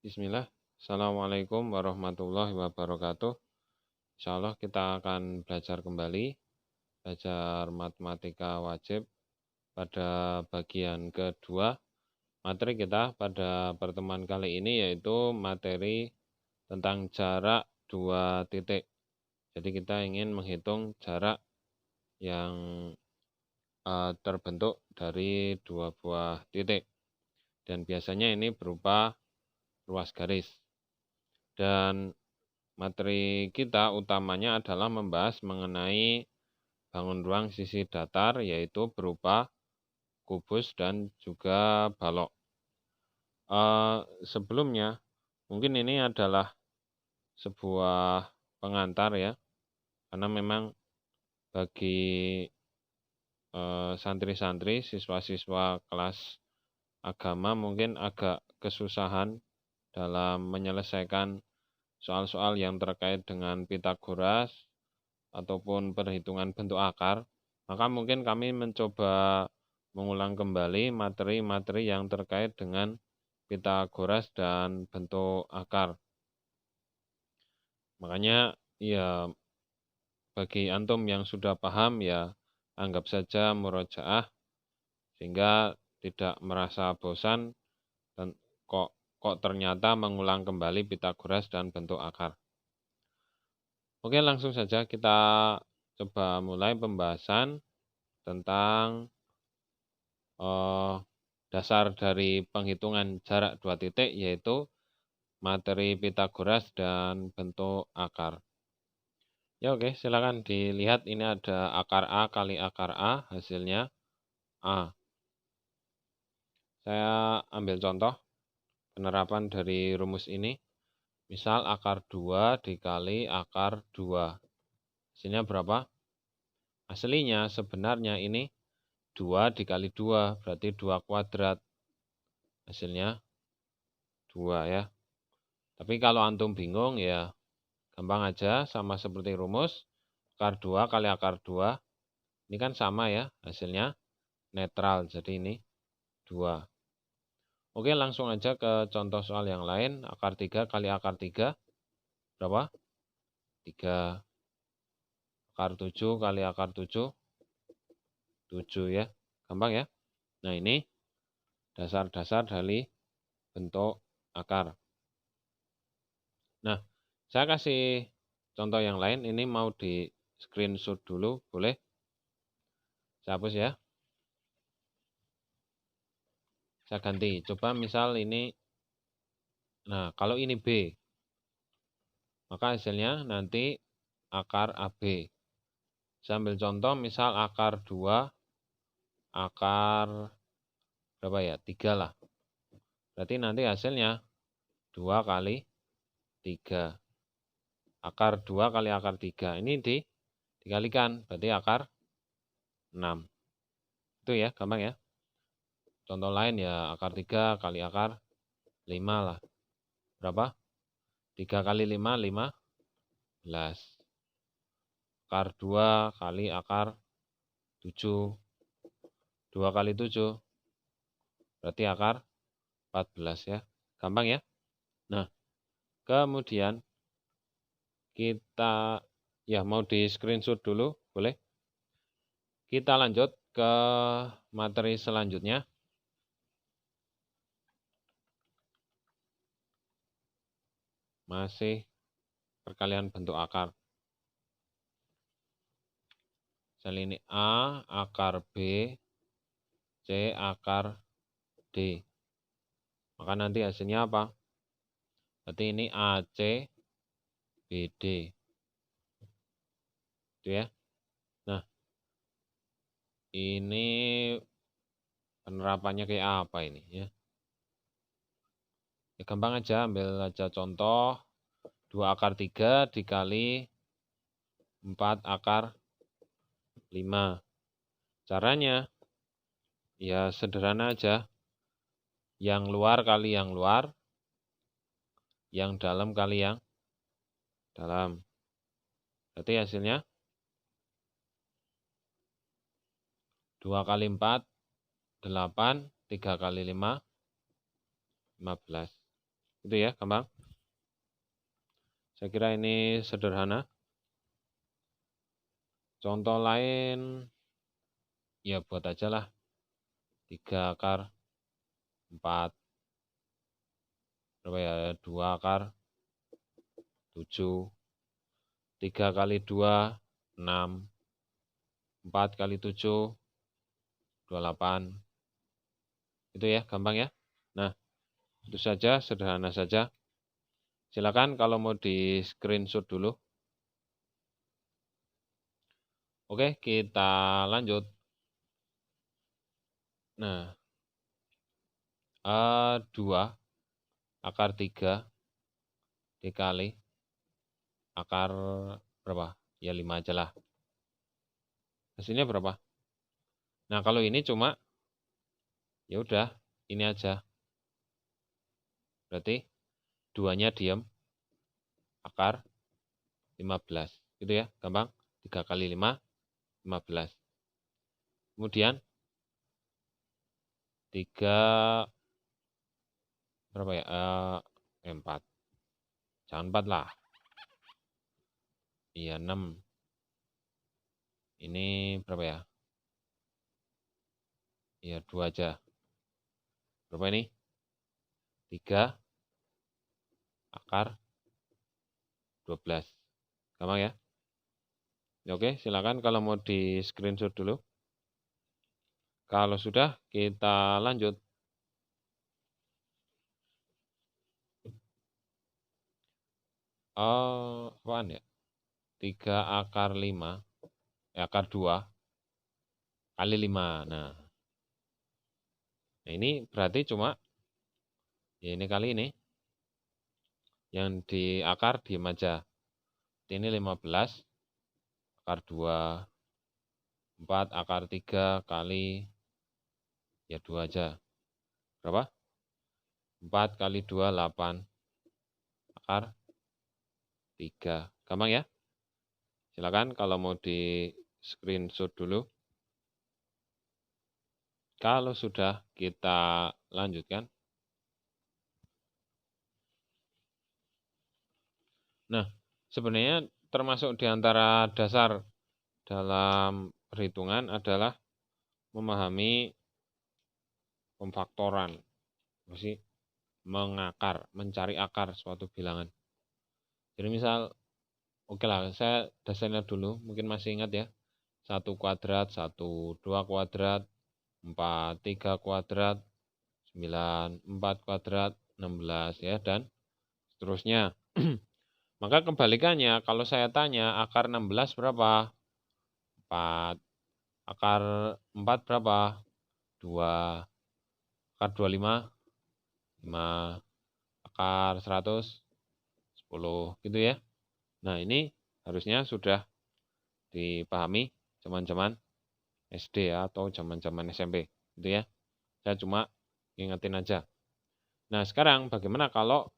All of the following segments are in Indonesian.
Bismillah. Assalamualaikum warahmatullahi wabarakatuh. Insya Allah kita akan belajar kembali, belajar matematika wajib pada bagian kedua. Materi kita pada pertemuan kali ini yaitu materi tentang jarak dua titik. Jadi kita ingin menghitung jarak yang terbentuk dari dua buah titik. Dan biasanya ini berupa ruas garis. Dan materi kita utamanya adalah membahas mengenai bangun ruang sisi datar, yaitu berupa kubus dan juga balok. Sebelumnya, mungkin ini adalah sebuah pengantar ya, karena memang bagi santri-santri, siswa-siswa kelas agama mungkin agak kesusahan dalam menyelesaikan soal-soal yang terkait dengan Pitagoras ataupun perhitungan bentuk akar, maka mungkin kami mencoba mengulang kembali materi-materi yang terkait dengan Pitagoras dan bentuk akar. Makanya ya bagi antum yang sudah paham ya anggap saja murojaah sehingga tidak merasa bosan dan kok ternyata mengulang kembali Pitagoras dan bentuk akar. Oke, langsung saja kita coba mulai pembahasan tentang dasar dari penghitungan jarak dua titik, yaitu materi Pitagoras dan bentuk akar. Ya oke, silakan dilihat ini ada akar A kali akar A, hasilnya A. Saya ambil contoh penerapan dari rumus ini. Misal akar 2 dikali akar 2. Hasilnya berapa? Aslinya sebenarnya ini 2 dikali 2, berarti 2 kuadrat. Hasilnya 2 ya. Tapi kalau antum bingung ya gampang aja, sama seperti rumus. Akar 2 kali akar 2. Ini kan sama ya, hasilnya netral. Jadi ini 2. Oke, langsung aja ke contoh soal yang lain. Akar 3 kali akar 3. Berapa? 3. Akar 7 kali akar 7. 7 ya. Gampang ya. Nah ini dasar-dasar dari bentuk akar. Nah, saya kasih contoh yang lain. Ini mau di screenshot dulu, boleh? Saya hapus ya. Saya ganti. Coba misal ini. Nah, kalau ini B. Maka hasilnya nanti akar AB. Saya ambil contoh misal akar 2. Akar berapa ya? 3 lah. Berarti nanti hasilnya 2 kali 3. Akar 2 kali akar 3. Ini dikalikan. Berarti akar 6. Itu ya, gampang ya. Contoh lain ya akar 3 kali akar 5 lah. Berapa? 3 kali 5, 15. Akar 2 kali akar 7. 2 kali 7. Berarti akar 14 ya. Gampang ya. Nah, kemudian kita ya mau di screenshot dulu, boleh? Kita lanjut ke materi selanjutnya. Masih perkalian bentuk akar. Misal ini A akar B, C akar D. Maka nanti hasilnya apa? Berarti ini AC, BD. Itu ya. Nah, ini penerapannya kayak apa ini ya? Ya gampang aja, ambil aja contoh 2 akar 3 dikali 4 akar 5. Caranya ya sederhana aja. Yang luar kali yang luar, yang dalam kali yang dalam. Berarti hasilnya 2 kali 4, 8, 3 kali 5, 15. Itu ya, gampang. Saya kira ini sederhana. Contoh lain, ya buat aja lah. 3 akar 4. Berapa ya? 2 akar 7. 3 kali 2, 6. 4 kali 7, 28. Itu ya, gampang ya. Nah, itu saja, sederhana saja. Silakan kalau mau di screenshot dulu. Oke, kita lanjut. Nah, 2 akar 3 dikali akar berapa? Ya 5 aja lah. Hasilnya berapa? Nah, kalau ini cuma ya udah, ini aja. Berarti 2-nya diam. Akar 15. Gitu ya, gampang. 3 kali 5, 15. Kemudian 3 berapa ya? 4. Jangan 4 lah. Iya, 6. Ini berapa ya? Iya, 2 aja. Berapa ini? 3 akar 12. Gampang ya? Oke, silakan kalau mau di screenshot dulu. Kalau sudah, kita lanjut. Apaan ya? 3 akar 5, akar 2 kali 5. Nah, ini berarti cuma, ya ini kali ini. Yang di akar diem aja. Ini 15 akar 2, 4 akar 3 kali, ya 2 aja. Berapa? 4 kali 2, 8 akar 3. Gampang ya? Silakan kalau mau di screenshot dulu. Kalau sudah, kita lanjutkan. Nah, sebenarnya termasuk di antara dasar dalam perhitungan adalah memahami pemfaktoran. Masih mengakar, mencari akar suatu bilangan. Jadi misal, oke lah, saya dasarnya dulu, mungkin masih ingat ya. 1 kuadrat, 1, 2 kuadrat, 4, 3 kuadrat, 9, 4 kuadrat, 16 ya, dan seterusnya. Maka kebalikannya, kalau saya tanya akar 16 berapa? 4. Akar 4 berapa? 2. Akar 25? 5. Akar 100? 10. Gitu ya. Nah, ini harusnya sudah dipahami zaman-zaman SD ya, atau zaman-zaman SMP. Gitu ya. Saya cuma ingetin aja. Nah, sekarang bagaimana kalau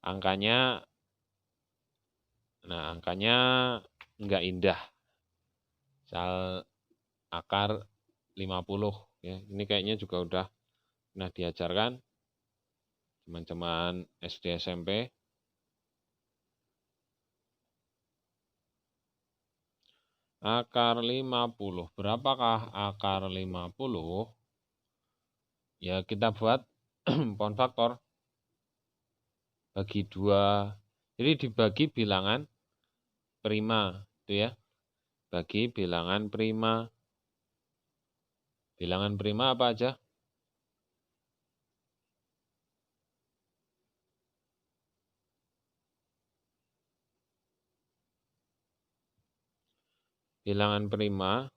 angkanya, nggak indah. Misal akar 50 ya. Ini kayaknya juga udah pernah diajarkan teman-teman SD SMP. Akar 50. Berapakah akar 50? Ya kita buat pohon faktor. Bagi 2. Jadi dibagi bilangan prima. Itu ya. Bagi bilangan prima. Bilangan prima apa aja? Bilangan prima,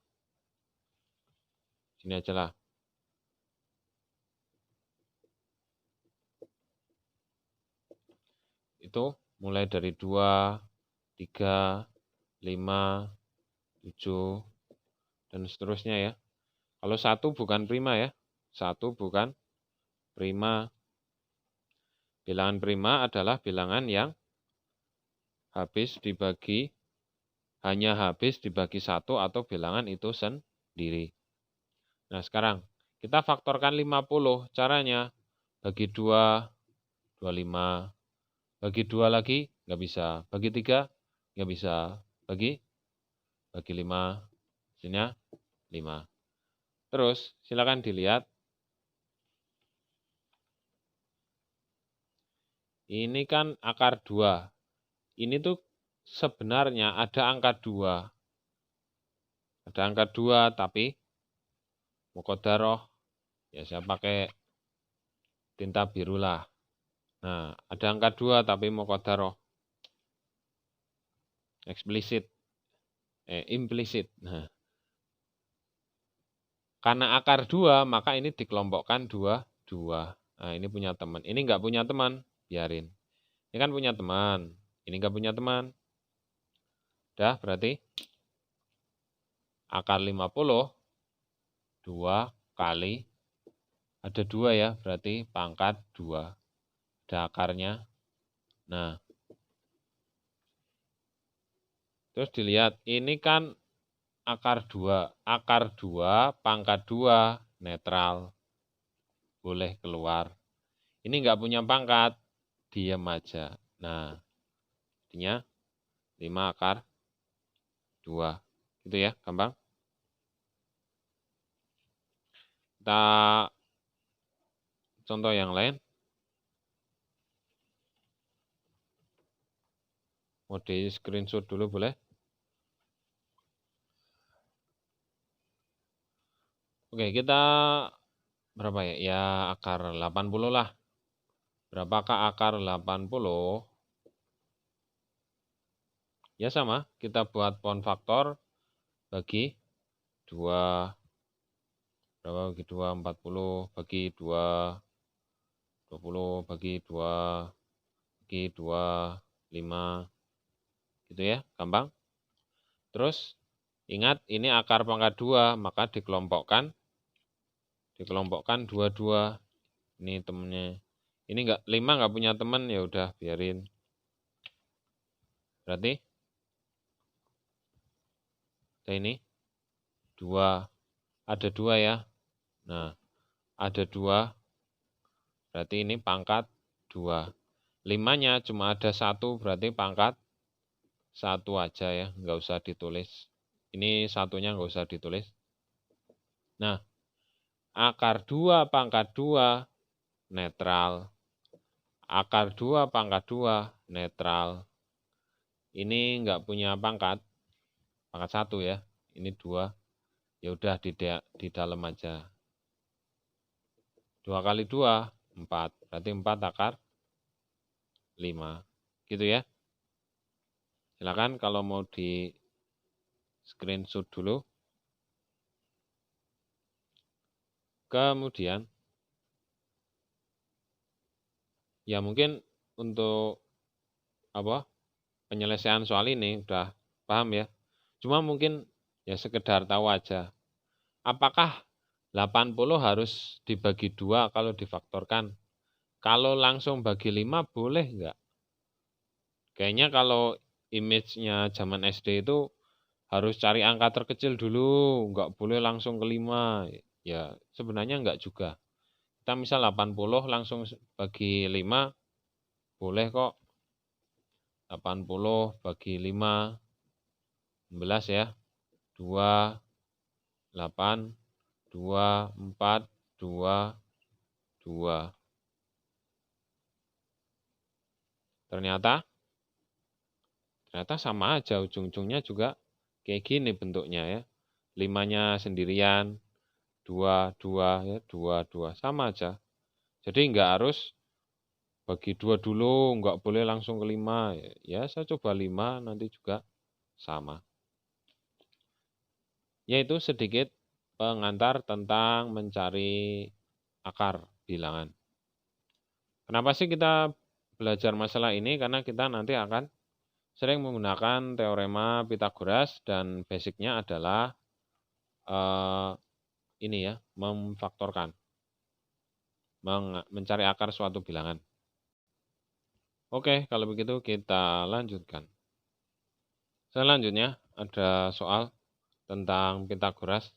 sini aja lah. Itu mulai dari 2, 3, 5, 7, dan seterusnya ya. Kalau 1 bukan prima ya. 1 bukan prima. Bilangan prima adalah bilangan yang hanya habis dibagi 1 atau bilangan itu sendiri. Nah, sekarang kita faktorkan 50. Caranya bagi 2, 25. Bagi 2 lagi, nggak bisa. Bagi 3, nggak bisa. Bagi 5, hasilnya 5. Terus, silakan dilihat. Ini kan akar 2. Ini tuh sebenarnya ada angka 2. Ada angka 2, tapi muqaddarah, ya saya pakai tinta biru lah. Nah, ada angka 2 tapi muqaddarah. Implisit. Nah, karena akar 2, maka ini dikelompokkan 2. Nah, ini punya teman. Ini nggak punya teman, biarin. Ini kan punya teman. Ini nggak punya teman. Udah, berarti akar 50, 2 kali, ada 2 ya, berarti pangkat 2. Ada akarnya. Nah, terus dilihat, ini kan akar 2. Akar 2, pangkat 2, netral. Boleh keluar. Ini nggak punya pangkat, diam aja. Nah, artinya 5 akar 2. Gitu ya, gampang. Kita contoh yang lain. Mau di screenshot dulu boleh? Oke, kita berapa ya? Ya akar 80 lah. Berapakah akar 80? Ya sama, kita buat pohon faktor bagi 2. Berapa bagi 2? 40 bagi 2. 20 bagi 2. Bagi 2. 5. Gitu ya, gampang. Terus, ingat ini akar pangkat 2, maka dikelompokkan 2. Ini temennya. Ini 5 nggak punya teman, ya udah biarin. Berarti ini 2. Ada 2 ya. Nah, ada 2. Berarti ini pangkat 2. 5-nya cuma ada 1, berarti pangkat 1 aja ya, nggak usah ditulis. Ini satunya nggak usah ditulis. Nah, akar 2 pangkat 2 netral. Akar 2 pangkat 2 netral. Ini nggak punya pangkat 1 ya. Ini 2. Ya udah di dalam aja. 2 kali 2, 4. Berarti 4 akar 5. Gitu ya. Silakan kalau mau di screenshot dulu. Kemudian, ya mungkin untuk penyelesaian soal ini udah paham ya. Cuma mungkin ya sekedar tahu aja. Apakah 80 harus dibagi 2 kalau difaktorkan? Kalau langsung bagi 5 boleh nggak? Kayaknya kalau image-nya zaman SD itu harus cari angka terkecil dulu, nggak boleh langsung ke 5. Ya sebenarnya nggak juga. Kita misal 80 langsung bagi 5, boleh kok. 80 bagi 5, 16 ya. 2, 8, 2, 4, 2, 2. Ternyata sama aja, ujung-ujungnya juga kayak gini bentuknya ya. 5-nya sendirian, 2, 2 ya, 2, 2. Sama aja. Jadi nggak harus bagi 2 dulu, nggak boleh langsung ke 5. Ya saya coba 5, nanti juga sama. Yaitu sedikit pengantar tentang mencari akar bilangan. Kenapa sih kita belajar masalah ini? Karena kita nanti akan sering menggunakan teorema Pythagoras dan basicnya adalah ini ya, memfaktorkan, mencari akar suatu bilangan. Oke, kalau begitu kita lanjutkan. Selanjutnya ada soal tentang Pythagoras.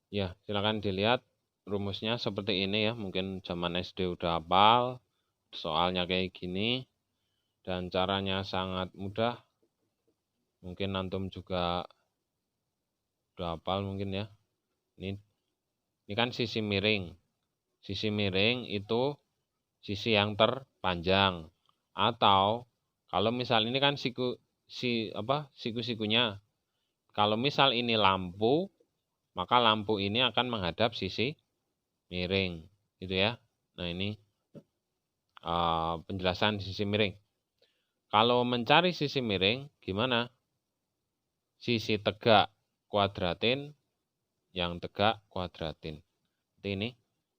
Ya, silakan dilihat rumusnya seperti ini ya. Mungkin zaman SD udah hafal, soalnya kayak gini. Dan caranya sangat mudah. Mungkin antum juga udah hafal mungkin ya. Ini kan sisi miring. Sisi miring itu sisi yang terpanjang. Atau kalau misal ini kan siku-sikunya. Kalau misal ini lampu, maka lampu ini akan menghadap sisi miring, gitu ya. Nah, ini penjelasan sisi miring. Kalau mencari sisi miring, gimana? Sisi tegak kuadratin, yang tegak kuadratin. Seperti ini,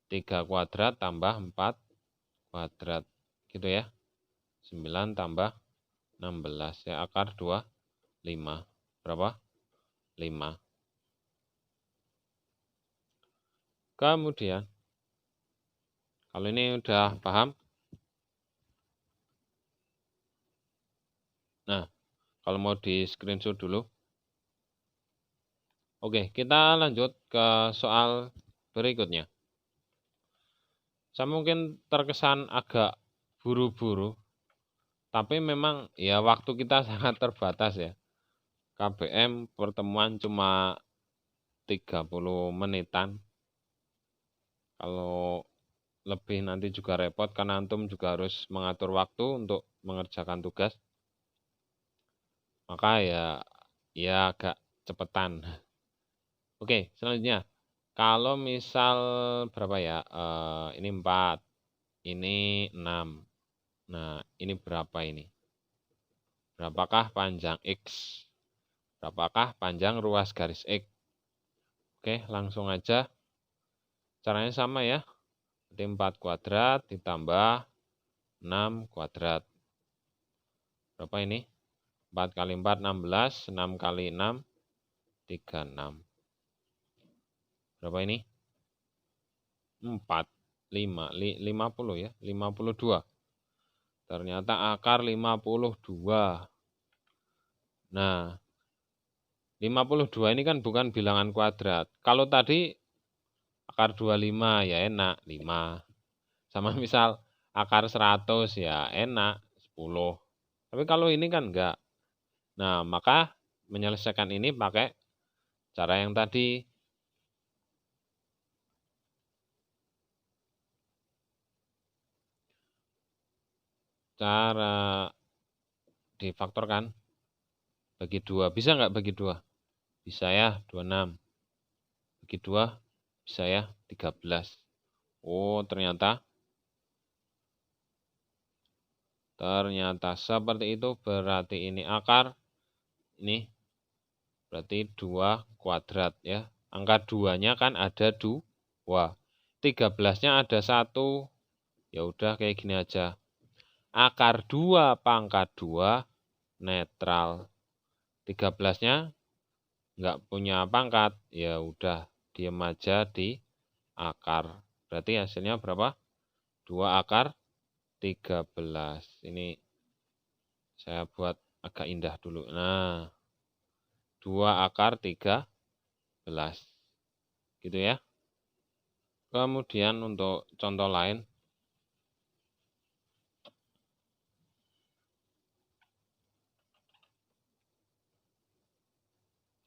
3 kuadrat tambah 4 kuadrat, gitu ya. 9 tambah 16, ya akar 2, 5. Berapa? 5. Kemudian, kalau ini udah paham? Nah, kalau mau di screenshot dulu. Oke, kita lanjut ke soal berikutnya. Saya mungkin terkesan agak buru-buru, tapi memang ya waktu kita sangat terbatas ya. KBM pertemuan cuma 30 menitan. Kalau lebih nanti juga repot karena antum juga harus mengatur waktu untuk mengerjakan tugas. Maka ya agak cepetan. Oke, selanjutnya. Kalau misal berapa ya? Ini 4, ini 6. Nah, ini berapa ini? Berapakah panjang X? Berapakah panjang ruas garis X? Oke, langsung aja. Caranya sama ya. Jadi 4 kuadrat ditambah 6 kuadrat. Berapa ini? 4 kali 4, 16. 6 kali 6, 36. Berapa ini? 4, 5, 50 ya. 52. Ternyata akar 52. Nah, 52 ini kan bukan bilangan kuadrat. Kalau tadi akar 25 ya enak, 5. Sama misal akar 100 ya enak, 10. Tapi kalau ini kan enggak. Nah, maka menyelesaikan ini pakai cara yang tadi. Cara difaktorkan. Bagi 2. Bisa enggak bagi 2? Bisa ya, 26. Bagi 2 bisa ya, 13. Oh, ternyata seperti itu. Berarti ini akar. Ini berarti 2 kuadrat ya. Angka 2-nya kan ada 2. 13-nya ada 1. Ya udah kayak gini aja. Akar 2 pangkat 2 netral. 13-nya nggak punya pangkat. Ya udah diem aja di akar. Berarti hasilnya berapa? 2 akar 13. Ini saya buat agak indah dulu. Nah, 2 akar 13. Gitu ya. Kemudian untuk contoh lain.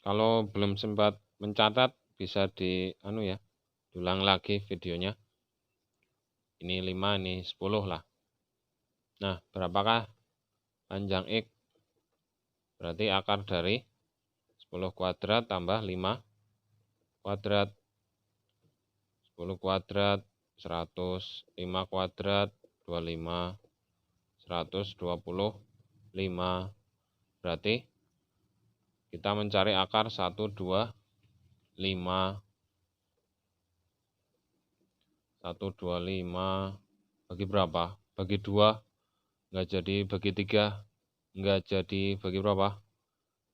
Kalau belum sempat mencatat bisa diulang lagi videonya. Ini 5, ini 10 lah. Nah, berapakah panjang X? Berarti akar dari 10 kuadrat tambah 5 kuadrat. 10 kuadrat 100, 5 kuadrat 25, 125. Berarti kita mencari akar 125. 125 bagi berapa? Bagi 2, enggak jadi bagi 3, enggak jadi bagi berapa?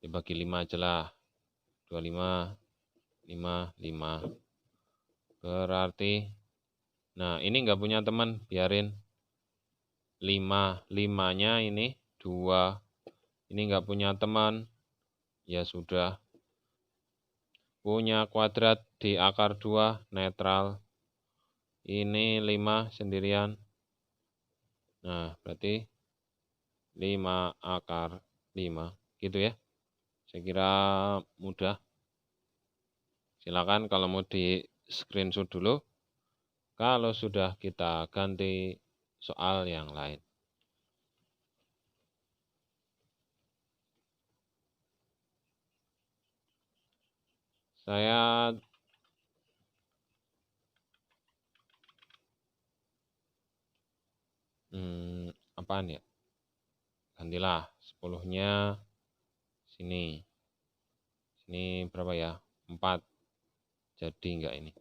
Ya bagi 5 aja lah. 25, 5, 5. Berarti, nah ini enggak punya teman, biarin. 5, 5-nya ini 2. Ini enggak punya teman, ya sudah. Punya kuadrat di akar 2 netral. Ini 5 sendirian. Nah, berarti 5 akar 5. Gitu ya. Saya kira mudah. Silakan kalau mau di screenshot dulu. Kalau sudah kita ganti soal yang lain. Saya apaan ya? Gantilah 10-nya sini. Sini berapa ya? 4. Jadi enggak ini?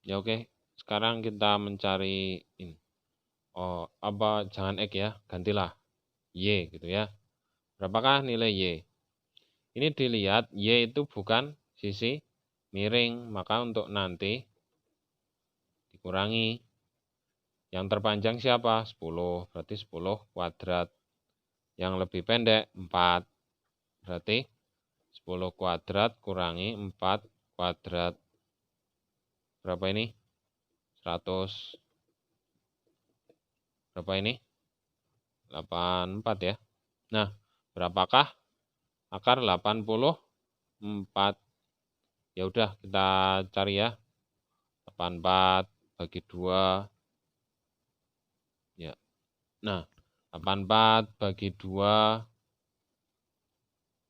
Ya oke. Sekarang kita mencari ini. Oh, apa jangan X ya? Gantilah Y gitu ya. Berapakah nilai Y? Ini dilihat Y itu bukan sisi miring, maka untuk nanti dikurangi. Yang terpanjang siapa? 10, berarti 10 kuadrat. Yang lebih pendek 4, berarti 10 kuadrat kurangi 4 kuadrat. Berapa ini? 100. Berapa ini? 84 ya. Nah, berapakah akar 84? Ya udah kita cari ya. 84 bagi 2. Ya. Nah, 84 bagi 2.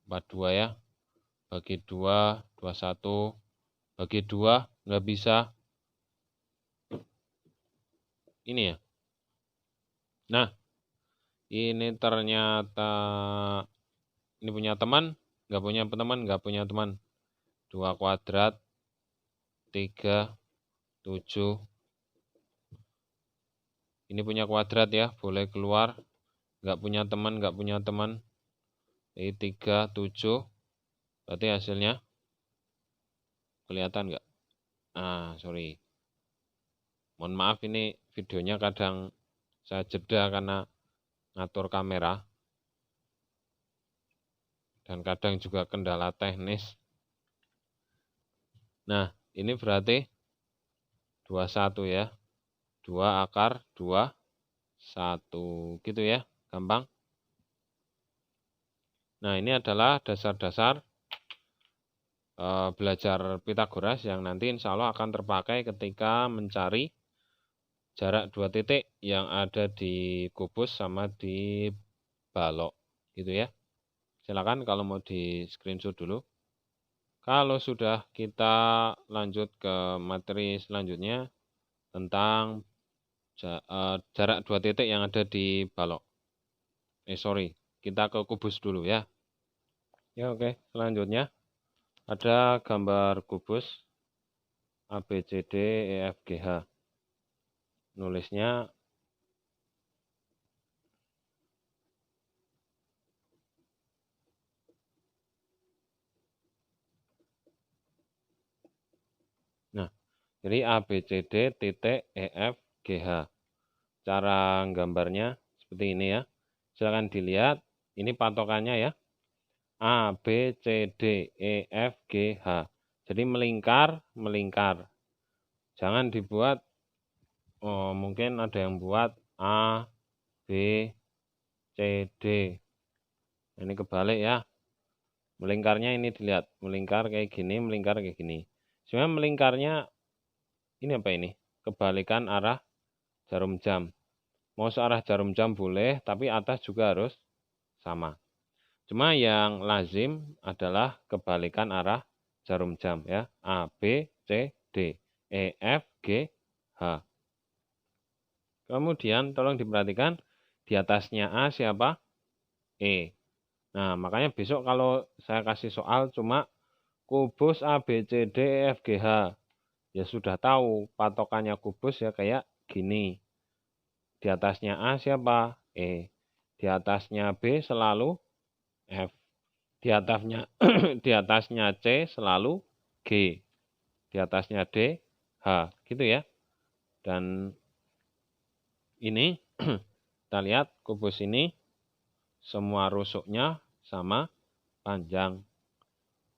42 ya. Bagi 2, 21. Bagi 2, nggak bisa. Ini ya. Nah, ini ternyata ini punya teman, nggak punya teman, nggak punya teman. 2 kuadrat, 3, 7. Ini punya kuadrat ya, boleh keluar. Nggak punya teman, nggak punya teman. Ini 3, 7. Berarti hasilnya kelihatan nggak? Ah, sorry. Mohon maaf ini videonya kadang saya jeda karena ngatur kamera. Dan kadang juga kendala teknis. Nah, ini berarti 21 ya. 2 akar 2, 1. Gitu ya, gampang. Nah, ini adalah dasar-dasar belajar Pitagoras yang nanti insya Allah akan terpakai ketika mencari jarak 2 titik yang ada di kubus sama di balok. Gitu ya. Silakan kalau mau di screenshot dulu. Kalau sudah, kita lanjut ke materi selanjutnya tentang jarak 2 titik yang ada di balok. Sorry, kita ke kubus dulu ya. Ya oke, selanjutnya ada gambar kubus A, B, C, D, E, F, G, H. Nulisnya nah, jadi A, B, C, D, titik, E, F, G, H. Cara gambarnya seperti ini ya. Silakan dilihat, ini patokannya ya. A, B, C, D, E, F, G, H. Jadi melingkar, melingkar. Jangan dibuat, mungkin ada yang buat A, B, C, D. Ini kebalik ya. Melingkarnya ini dilihat. Melingkar kayak gini, melingkar kayak gini. Sebenarnya melingkarnya, ini apa ini? Kebalikan arah jarum jam. Mau searah jarum jam boleh, tapi atas juga harus sama. Cuma yang lazim adalah kebalikan arah jarum jam ya. A, B, C, D, E, F, G, H. Kemudian tolong diperhatikan di atasnya A siapa? E. Nah, makanya besok kalau saya kasih soal cuma kubus A, B, C, D, E, F, G, H. Ya sudah tahu patokannya kubus ya kayak gini. Di atasnya A siapa? E. Di atasnya B selalu F. Di atasnya di atasnya C selalu G. Di atasnya D H. Gitu ya. Dan ini kita lihat kubus ini semua rusuknya sama panjang.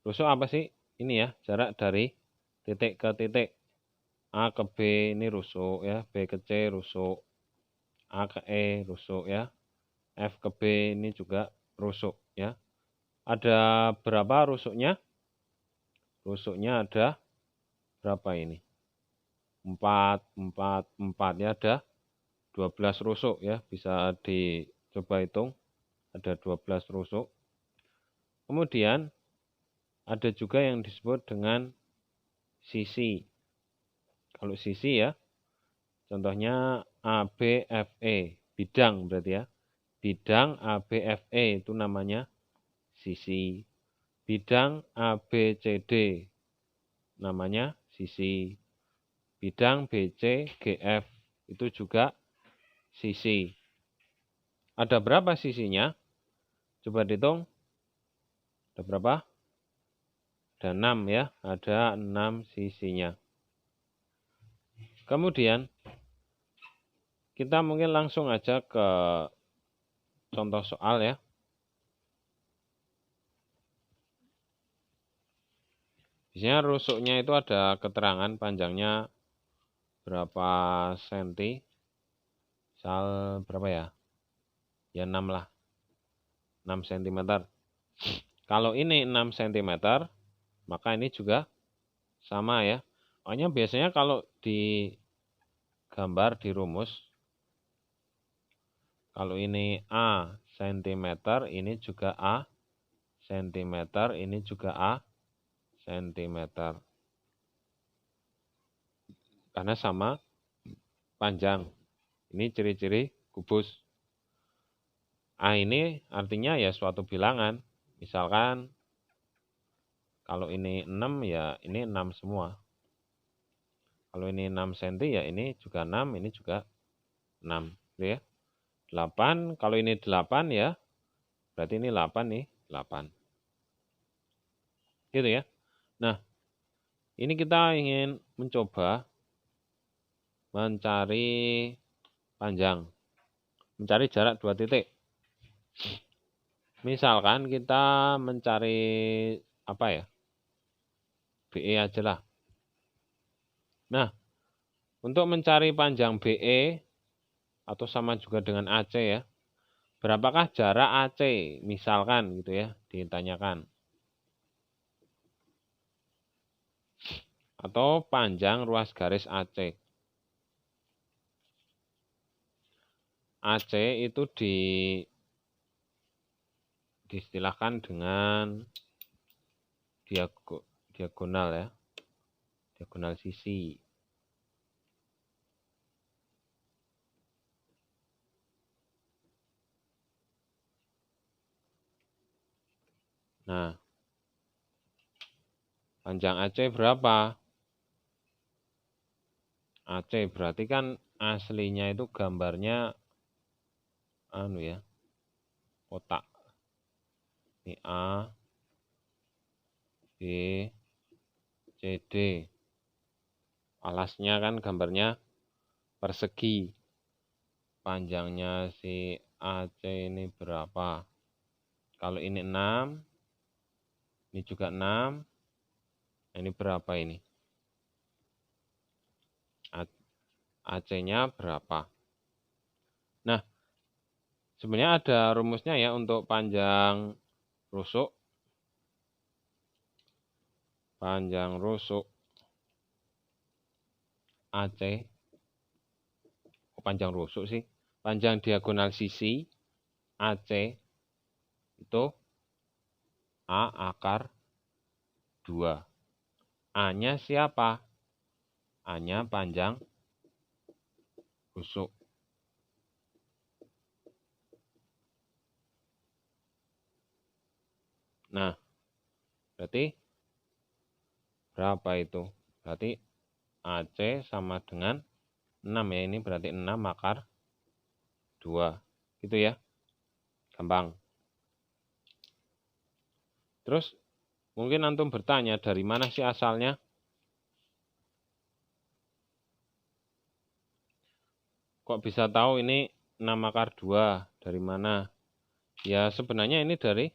Rusuk apa sih? Ini ya, jarak dari titik ke titik. A ke B ini rusuk ya, B ke C rusuk, A ke E rusuk ya, F ke B ini juga rusuk ya. Ada berapa rusuknya? Rusuknya ada berapa ini? 4 ya, ada 12 rusuk ya, bisa dicoba hitung, ada 12 rusuk. Kemudian ada juga yang disebut dengan sisi. Kalau sisi ya, contohnya ABFE, bidang berarti ya. Bidang ABFE itu namanya sisi. Bidang ABCD namanya sisi. Bidang BCGF itu juga sisi. Ada berapa sisinya? Coba dihitung. Ada berapa? Ada 6 ya, ada 6 sisinya. Kemudian kita mungkin langsung aja ke contoh soal ya. Biasanya rusuknya itu ada keterangan panjangnya berapa senti. Misal berapa ya? Ya 6 lah. 6 cm. Kalau ini 6 cm, maka ini juga sama ya. Makanya biasanya kalau di gambar di rumus, kalau ini A cm, ini juga A cm, ini juga A cm. Karena sama panjang. Ini ciri-ciri kubus. A ini artinya ya suatu bilangan. Misalkan kalau ini 6 ya ini 6 semua. Kalau ini 6 cm ya ini juga 6, ini juga 6. Gitu ya. 8, kalau ini 8 ya berarti ini 8 nih, 8. Gitu ya. Nah, ini kita ingin mencoba mencari panjang. Mencari jarak 2 titik. Misalkan kita mencari apa ya? BE aja lah. Nah, untuk mencari panjang BE atau sama juga dengan AC ya. Berapakah jarak AC? Misalkan gitu ya, ditanyakan. Atau panjang ruas garis AC. AC itu diistilahkan dengan diagonal ya. Diagonal sisi. Nah, panjang AC berapa? AC berarti kan aslinya itu gambarnya ya, kotak. Ini A, B, C, D. Alasnya kan gambarnya persegi. Panjangnya si AC ini berapa? Kalau ini 6, ini juga 6. Ini berapa ini? AC-nya berapa? Nah, sebenarnya ada rumusnya ya untuk panjang rusuk. Panjang rusuk AC. Panjang rusuk sih. Panjang diagonal sisi AC itu A akar 2. A-nya siapa? A-nya panjang rusuk. Nah, berarti berapa itu? Berarti AC sama dengan 6 ya. Ini berarti 6 akar 2. Gitu ya. Gampang. Terus mungkin antum bertanya, dari mana sih asalnya? Kok bisa tahu ini 6 akar 2? Dari mana? Ya sebenarnya ini dari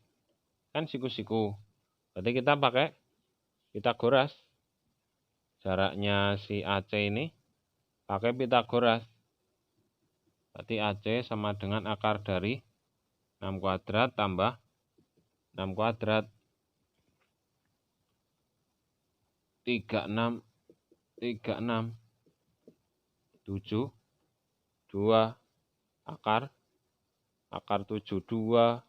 kan siku-siku. Berarti kita pakai Pitagoras. jaraknya si AC ini pakai Pitagoras. Berarti AC sama dengan akar dari 6 kuadrat tambah 6 kuadrat. 36, 36, 7, 2, akar 72,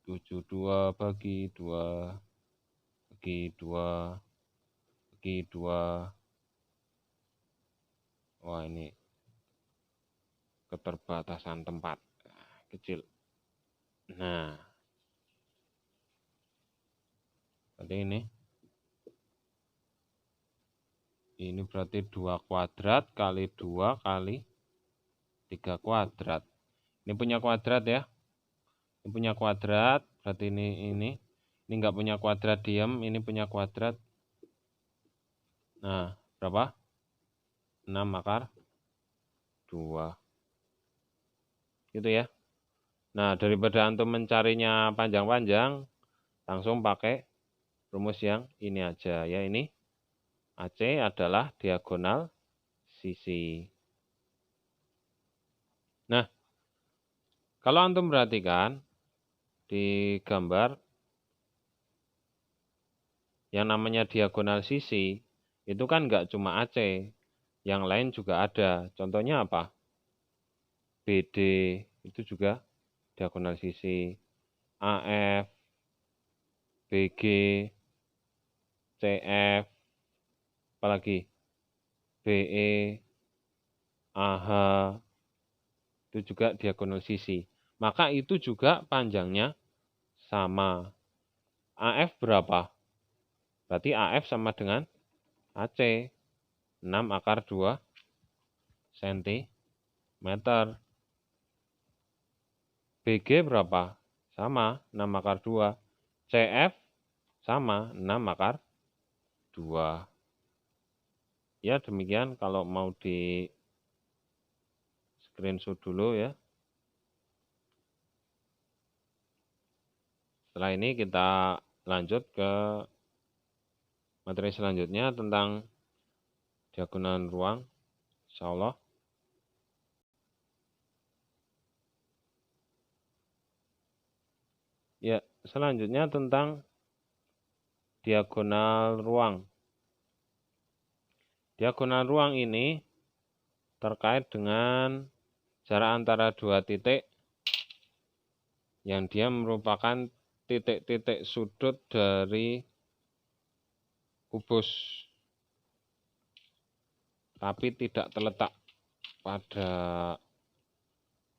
72 bagi 2, bagi 2, bagi 2. Wah, ini keterbatasan tempat kecil. Nah, berarti ini berarti 2 kuadrat kali 2 kali 3 kuadrat. Ini punya kuadrat ya. Ini punya kuadrat, berarti ini enggak punya kuadrat diam, ini punya kuadrat. Nah, berapa? 6 akar 2. Gitu ya. Nah, daripada antum mencarinya panjang-panjang, langsung pakai rumus yang ini aja ya. Ini AC adalah diagonal sisi. Nah, kalau antum perhatikan di gambar yang namanya diagonal sisi, itu kan nggak cuma AC, yang lain juga ada. Contohnya apa? BD itu juga diagonal sisi. AF, BG, CF, apalagi BE, AH, itu juga diagonal sisi. Maka itu juga panjangnya sama. AF berapa? Berarti AF sama dengan AC. 6 akar 2 cm. BG berapa? Sama, 6 akar 2. CF sama, 6 akar 2. Ya, demikian kalau mau di screenshot dulu ya. Setelah ini kita lanjut ke materi selanjutnya tentang diagonal ruang, insyaallah. Ya, selanjutnya tentang diagonal ruang. Diagonal ruang ini terkait dengan jarak antara dua titik yang dia merupakan titik-titik sudut dari kubus, tapi tidak terletak pada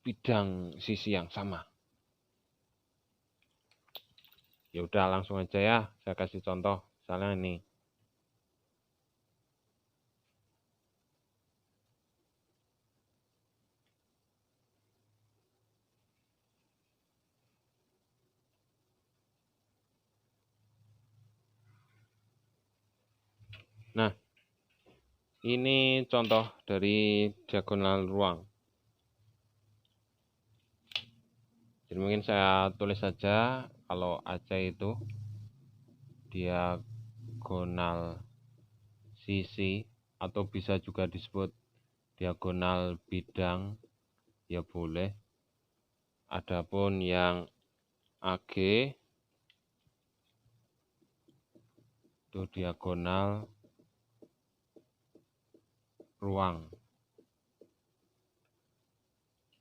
bidang sisi yang sama. Ya udah langsung aja ya, saya kasih contoh. Misalnya ini. Nah, ini contoh dari diagonal ruang. Jadi mungkin saya tulis saja kalau AC itu diagonal sisi atau bisa juga disebut diagonal bidang, ya boleh. Adapun yang AG itu diagonal ruang.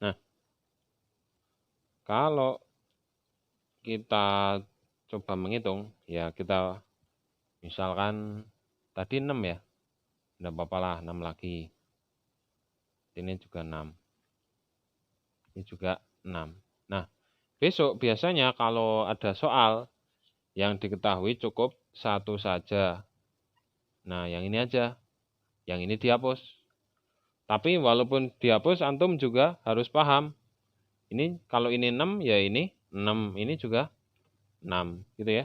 Nah, kalau kita coba menghitung, ya kita misalkan tadi 6 ya, tidak apa-apa lah 6 lagi. Ini juga 6. Ini juga 6. Nah, besok biasanya kalau ada soal yang diketahui cukup satu saja. Nah, yang ini aja. Yang ini dihapus. Tapi walaupun dihapus, antum juga harus paham. Ini kalau ini 6, ya ini 6. Ini juga 6. Gitu ya.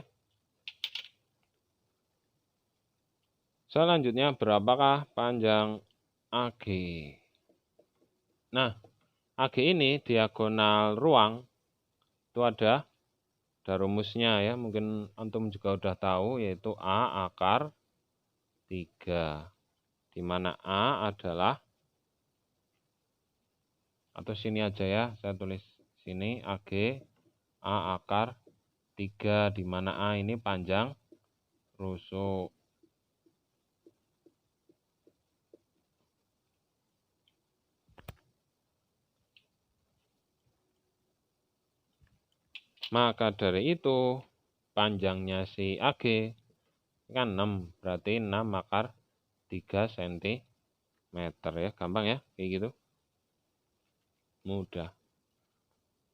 Selanjutnya, berapakah panjang AG? Nah, AG ini diagonal ruang. Itu ada rumusnya ya. Mungkin antum juga udah tahu, yaitu A akar 3. Di mana A adalah, atau sini aja ya, saya tulis sini AG, A akar 3, di mana A ini panjang rusuk. Maka dari itu, panjangnya si AG kan 6, berarti 6 akar 3 cm ya, gampang ya, kayak gitu. Mudah.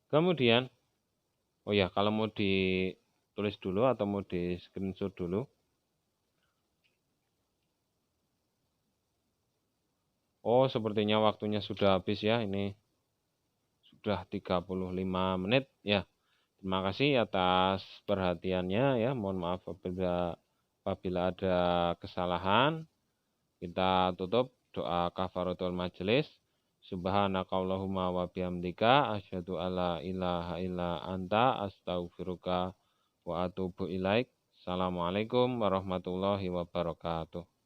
Kemudian, oh ya, kalau mau ditulis dulu atau mau di screenshot dulu. Oh, sepertinya waktunya sudah habis ya, ini sudah 35 menit ya. Terima kasih atas perhatiannya ya. Mohon maaf apabila ada kesalahan. Kita tutup doa kafaratul majelis. Subhanakallahumma wa bihamdika asyhadu alla ilaha illa anta astaghfiruka wa atubu ilaik. Assalamualaikum warahmatullahi wabarakatuh.